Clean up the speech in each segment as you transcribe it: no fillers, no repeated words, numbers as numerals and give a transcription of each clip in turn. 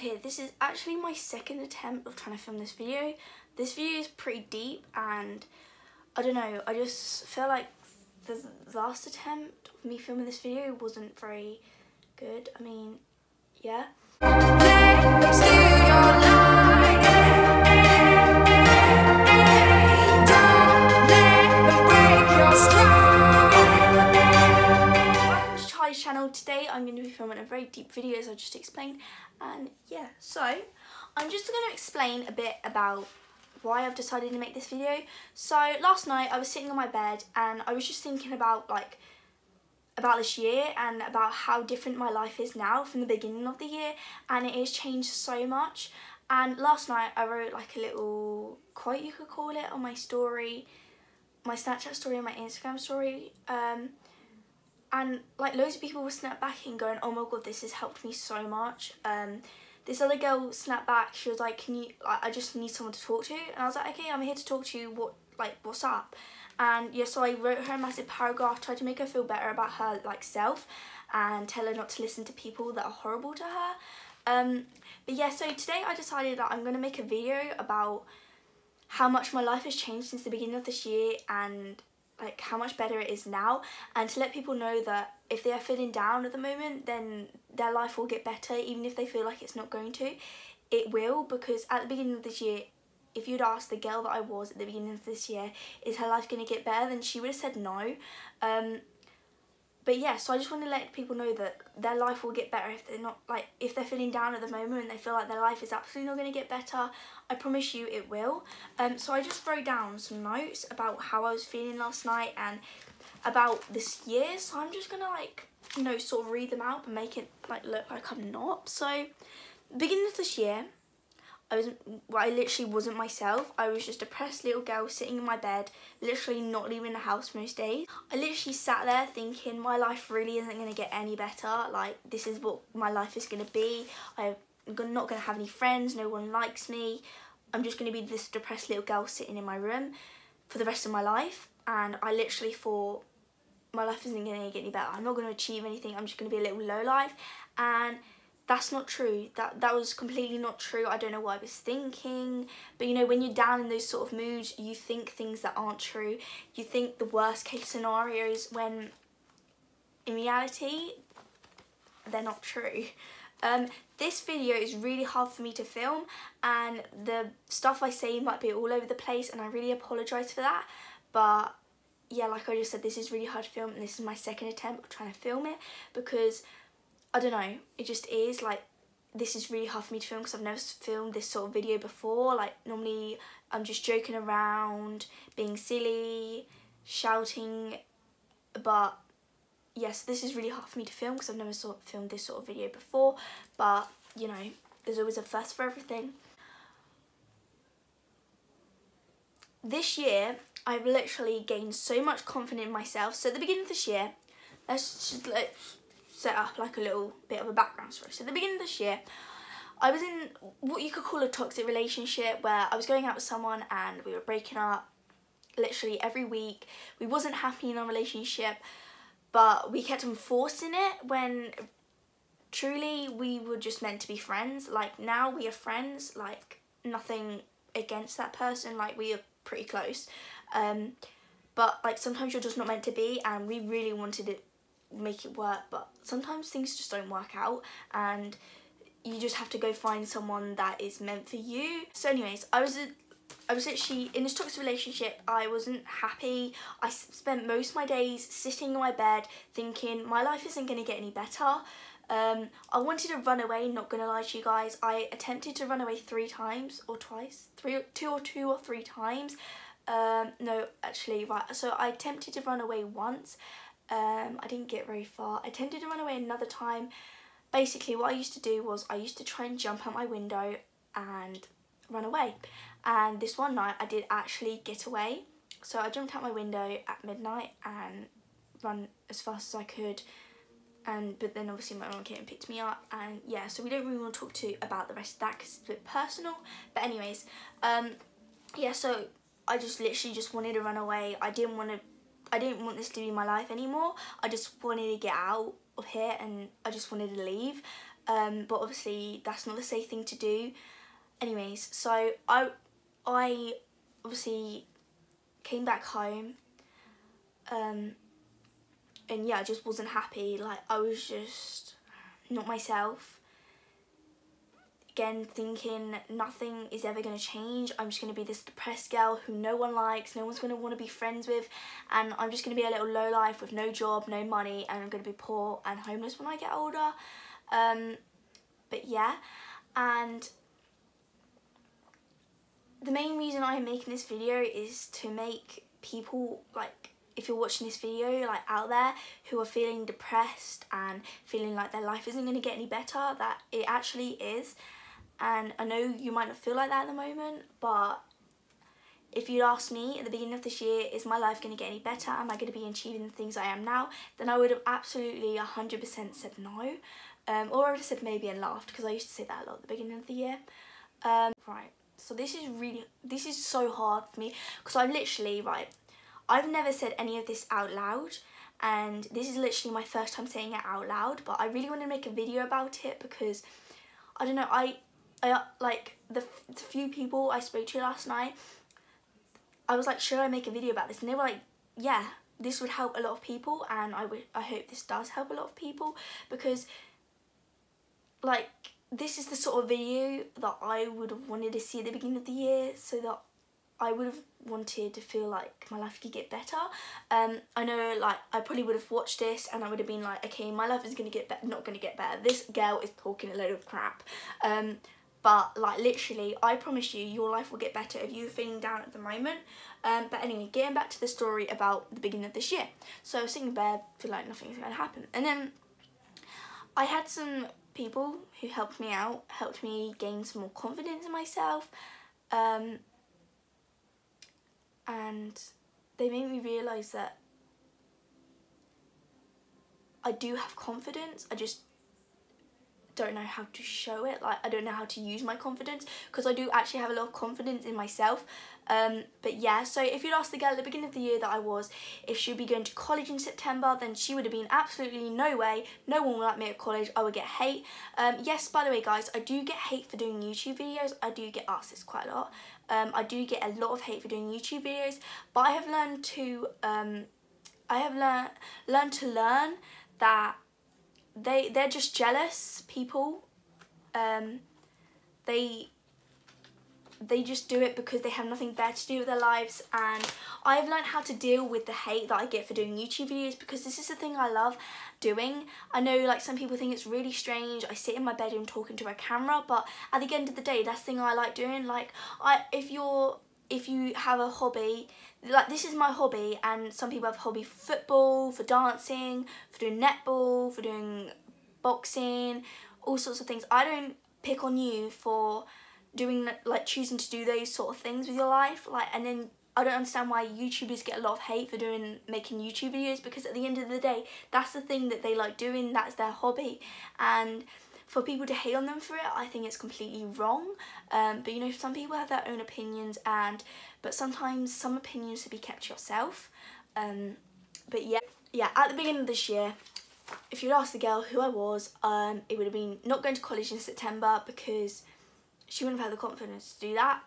Okay, this is actually my second attempt of trying to film this video. This video is pretty deep and I don't know, I just feel like the last attempt of me filming this video wasn't very good. I mean, yeah. Welcome to Charlie's channel. Today I'm going to be filming a very deep video as I just explained, and yeah, so I'm just going to explain a bit about why I've decided to make this video. So last night I was sitting on my bed and I was just thinking about this year and about how different my life is now from the beginning of the year, and it has changed so much. And last night I wrote like a little quote, you could call it, on my story, my Snapchat story and my Instagram story, and like loads of people were snapped back and going, oh my god, this has helped me so much. This other girl snapped back, she was like, I just need someone to talk to. And I was like, okay, I'm here to talk to you, what's up? And yeah, so I wrote her a massive paragraph, tried to make her feel better about her self and tell her not to listen to people that are horrible to her. But yeah, so today I decided that I'm going to make a video about how much my life has changed since the beginning of this year and like how much better it is now, and to let people know that if they are feeling down at the moment, then their life will get better. Even if they feel like it's not going to, it will, because at the beginning of this year, if you'd asked the girl that I was at the beginning of this year, is her life going to get better, then she would have said no. But yeah, so I just want to let people know that their life will get better if they're not, if they're feeling down at the moment and they feel like their life is absolutely not going to get better. I promise you it will. So I just wrote down some notes about how I was feeling last night and about this year. So I'm just going to sort of read them out and make it look like I'm not. So beginning of this year, I literally wasn't myself. I was just a depressed little girl sitting in my bed, literally not leaving the house most days. I literally sat there thinking my life really isn't going to get any better. Like, this is what my life is going to be. I'm not going to have any friends, no one likes me. I'm just going to be this depressed little girl sitting in my room for the rest of my life. And I literally thought my life isn't going to get any better. I'm not going to achieve anything. I'm just going to be a little lowlife. And that's not true. That was completely not true. I don't know what I was thinking. But you know, when you're down in those sort of moods, you think things that aren't true. You think the worst case scenarios when in reality, they're not true. This video is really hard for me to film, and the stuff I say might be all over the place, and I really apologise for that. But yeah, like I just said, this is really hard to film, and this is my second attempt of trying to film it, because I don't know, it just is, this is really hard for me to film because I've never filmed this sort of video before. Normally I'm just joking around, being silly, shouting, but yes, this is really hard for me to film because I've never filmed this sort of video before. But you know, there's always a first for everything. This year I've literally gained so much confidence in myself. So at the beginning of this year, let's just set up a little bit of a background story. So at the beginning of this year, I was in what you could call a toxic relationship where I was going out with someone and we were breaking up literally every week. We wasn't happy in our relationship, but we kept on forcing it when truly we were just meant to be friends. Now we are friends, nothing against that person, we are pretty close. But sometimes you're just not meant to be, and we really wanted to make it work, but sometimes things just don't work out and you just have to go find someone that is meant for you. So anyways, I was literally in this toxic relationship. I wasn't happy. I spent most of my days sitting in my bed thinking my life isn't going to get any better. I wanted to run away, not gonna lie to you guys. I attempted to run away 3 times or twice, two or three times. No, actually, right, so I attempted to run away once. I didn't get very far. I attempted to run away another time. Basically what I used to do was I used to try and jump out my window and run away, and this one night I did actually get away. So I jumped out my window at midnight and run as fast as I could, but then obviously my mum came and picked me up, and yeah, so we don't really want to talk about the rest of that because it's a bit personal. But anyways, yeah, so I just literally wanted to run away. I didn't want this to be my life anymore. I just wanted to get out of here and I just wanted to leave. but obviously that's not the safe thing to do. Anyways, so I obviously came back home, and yeah, I just wasn't happy. Like, I was just not myself. Again, thinking nothing is ever going to change. I'm just going to be this depressed girl who no one likes, no one's going to want to be friends with, and I'm just going to be a little lowlife with no job, no money, and I'm going to be poor and homeless when I get older. But yeah, and the main reason I'm making this video is to make people, like, if you're watching this video, like, out there who are feeling depressed and feeling like their life isn't going to get any better, that it actually is. And I know you might not feel like that at the moment, but if you'd asked me at the beginning of this year, is my life going to get any better? Am I going to be achieving the things I am now? Then I would have absolutely 100% said no. Or I would have said maybe and laughed, because I used to say that a lot at the beginning of the year. Right, so this is so hard for me, because I've never said any of this out loud, and this is literally my first time saying it out loud, but I really want to make a video about it, because I don't know, I like the few people I spoke to last night, I was like, should I make a video about this? And they were like, yeah, this would help a lot of people, and I hope this does help a lot of people, because like, this is the sort of video that I would have wanted to see at the beginning of the year, so that I would have wanted to feel like my life could get better. I know, like, I probably would have watched this and I would have been like, okay, my life is going to get better, not going to get better. This girl is talking a load of crap. But, like, literally, I promise you, your life will get better if you're feeling down at the moment. But anyway, getting back to the story about the beginning of this year. So I was sitting in bed, feel like nothing's going to happen. And then I had some people who helped me out, helped me gain some more confidence in myself. And they made me realise that I do have confidence, I just don't know how to show it. Like, I don't know how to use my confidence, because I do actually have a lot of confidence in myself. But yeah, so if you'd asked the girl at the beginning of the year that I was, if she'd be going to college in September, then she would have been absolutely no way, no one would like me at college, I would get hate. Yes, by the way guys, I do get hate for doing YouTube videos, I do get asked this quite a lot. I do get a lot of hate for doing YouTube videos, but I have learned to, learn that they're just jealous people. They just do it because they have nothing better to do with their lives, and I've learned how to deal with the hate that I get for doing YouTube videos, because this is the thing I love doing. I know, like, some people think it's really strange, I sit in my bedroom talking to a camera, but at the end of the day, that's the thing I like doing. Like, if you have a hobby, like, this is my hobby, and some people have a hobby for football, for dancing, for doing netball, for doing boxing, all sorts of things. I don't pick on you for doing, like, choosing to do those sort of things with your life. Like, and then I don't understand why YouTubers get a lot of hate for making YouTube videos, because at the end of the day, that's the thing that they like doing, that's their hobby. And for people to hate on them for it, I think it's completely wrong. But you know, some people have their own opinions, but sometimes some opinions should be kept to yourself. But yeah, at the beginning of this year, if you'd asked the girl who I was, it would have been not going to college in September, because she wouldn't have had the confidence to do that.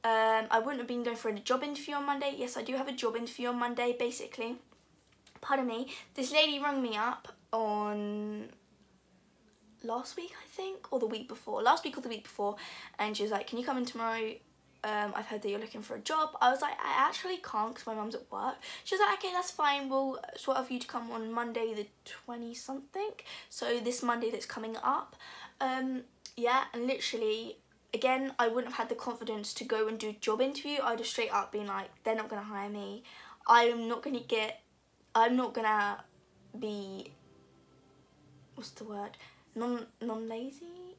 I wouldn't have been going for a job interview on Monday. Yes, I do have a job interview on Monday, basically. Pardon me. This lady rang me up on last week, I think, or the week before. Last week or the week before, and she was like, can you come in tomorrow? I've heard that you're looking for a job. I was like, I actually can't, because my mum's at work. She was like, okay, that's fine, we'll sort out for you to come on Monday the 20-something, so this Monday that's coming up. Yeah, and literally, again, I wouldn't have had the confidence to go and do a job interview. I'd have straight up been like, they're not going to hire me. I'm not going to be, what's the word, non-lazy?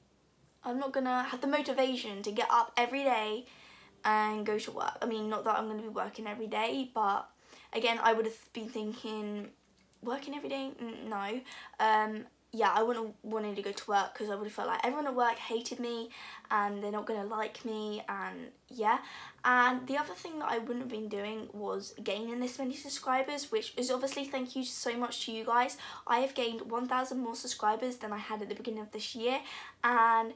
I'm not going to have the motivation to get up every day and go to work. I mean, not that I'm going to be working every day, but again, I would have been thinking, working every day? No. yeah, I wouldn't have wanted to go to work because I would have felt like everyone at work hated me and they're not going to like me, and yeah. And the other thing that I wouldn't have been doing was gaining this many subscribers, which is obviously thank you so much to you guys. I have gained 1,000 more subscribers than I had at the beginning of this year, and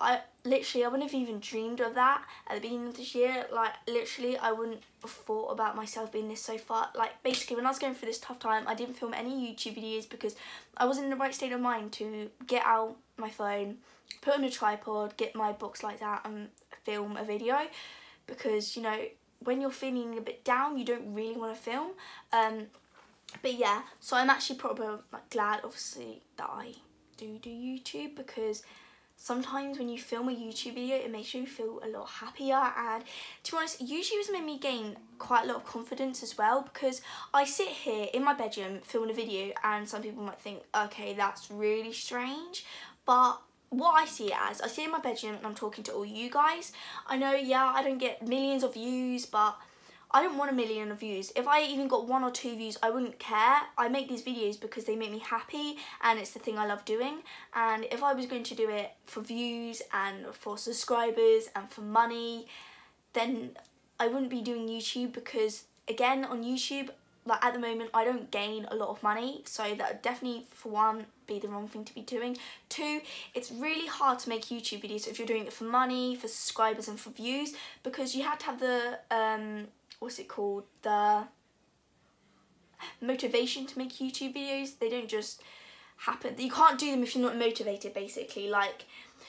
I wouldn't have even dreamed of that at the beginning of this year. Like, literally, I wouldn't have thought about myself being this so far. Like, basically, when I was going through this tough time, I didn't film any YouTube videos because I wasn't in the right state of mind to get out my phone, put on a tripod, get my box lights out and film a video, because, you know, when you're feeling a bit down, you don't really want to film. But yeah, so I'm actually probably like glad, obviously, that I do YouTube, because sometimes when you film a YouTube video, it makes you feel a lot happier. And to be honest, YouTube has made me gain quite a lot of confidence as well, because I sit here in my bedroom filming a video and some people might think, okay, that's really strange. But what I see it as, I sit in my bedroom and I'm talking to all you guys. I know, yeah, I don't get millions of views, but I don't want a million of views. If I even got 1 or 2 views, I wouldn't care. I make these videos because they make me happy and it's the thing I love doing. And if I was going to do it for views and for subscribers and for money, then I wouldn't be doing YouTube, because again, on YouTube, like at the moment, I don't gain a lot of money. So that would definitely, for one, be the wrong thing to be doing. 2, it's really hard to make YouTube videos if you're doing it for money, for subscribers and for views, because you have to have the what's it called, the motivation to make YouTube videos. They don't just happen. You can't do them if you're not motivated, basically. Like,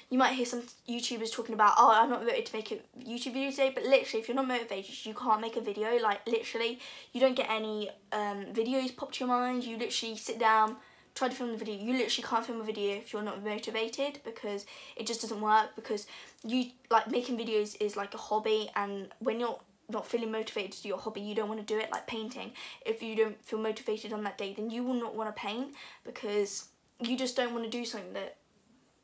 you might hear some YouTubers talking about, oh, I'm not motivated to make a YouTube video today, but literally, if you're not motivated, you can't make a video. Like, literally, you don't get any videos pop to your mind. You literally sit down, try to film the video. You literally can't film a video if you're not motivated, because it just doesn't work. Because you, like, making videos is like a hobby, and when you're not feeling motivated to do your hobby, you don't want to do it. Like painting, if you don't feel motivated on that day, then you will not want to paint, because you just don't want to do something that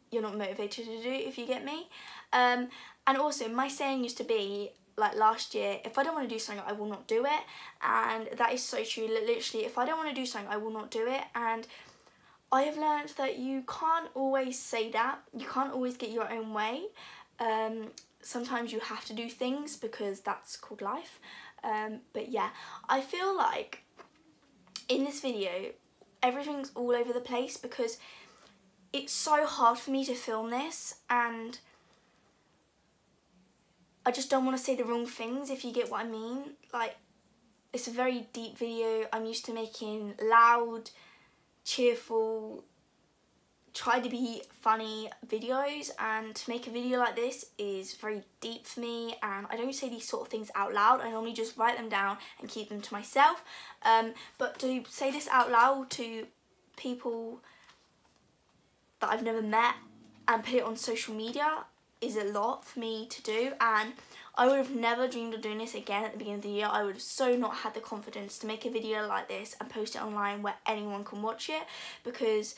you're not motivated to do, if you get me. And also, my saying used to be, like last year, if I don't want to do something, I will not do it. And that is so true. Literally, if I don't want to do something, I will not do it. And I have learned that you can't always say that. You can't always get your own way. Sometimes you have to do things because that's called life. But yeah, I feel like in this video, everything's all over the place, because it's so hard for me to film this, and I just don't want to say the wrong things, if you get what I mean. Like, it's a very deep video. I'm used to making loud, cheerful, try to be funny videos, and to make a video like this is very deep for me, and I don't say these sort of things out loud. I normally just write them down and keep them to myself. But to say this out loud to people that I've never met and put it on social media is a lot for me to do, and I would have never dreamed of doing this again at the beginning of the year. I would have so not had the confidence to make a video like this and post it online where anyone can watch it, because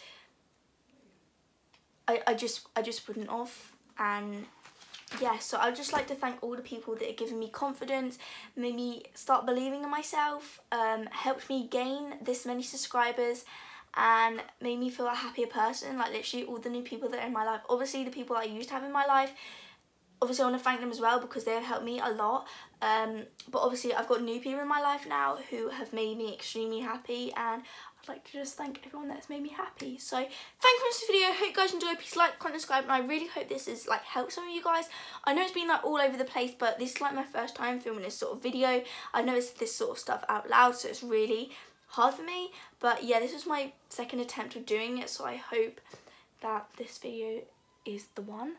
I just wouldn't have. And yeah, so I'd just like to thank all the people that have given me confidence, made me start believing in myself, helped me gain this many subscribers, and made me feel a happier person. Like, literally all the new people that are in my life. Obviously the people that I used to have in my life, obviously I want to thank them as well, because they have helped me a lot. But obviously I've got new people in my life now who have made me extremely happy, and I'd like to just thank everyone that's made me happy. So thank you for this video. I hope you guys enjoyed. Please like, comment, subscribe, and I really hope this is like helped some of you guys. I know it's been like all over the place, but this is like my first time filming this sort of video. I've never said this sort of stuff out loud, so it's really hard for me. But yeah, this was my second attempt of doing it, so I hope that this video is the one.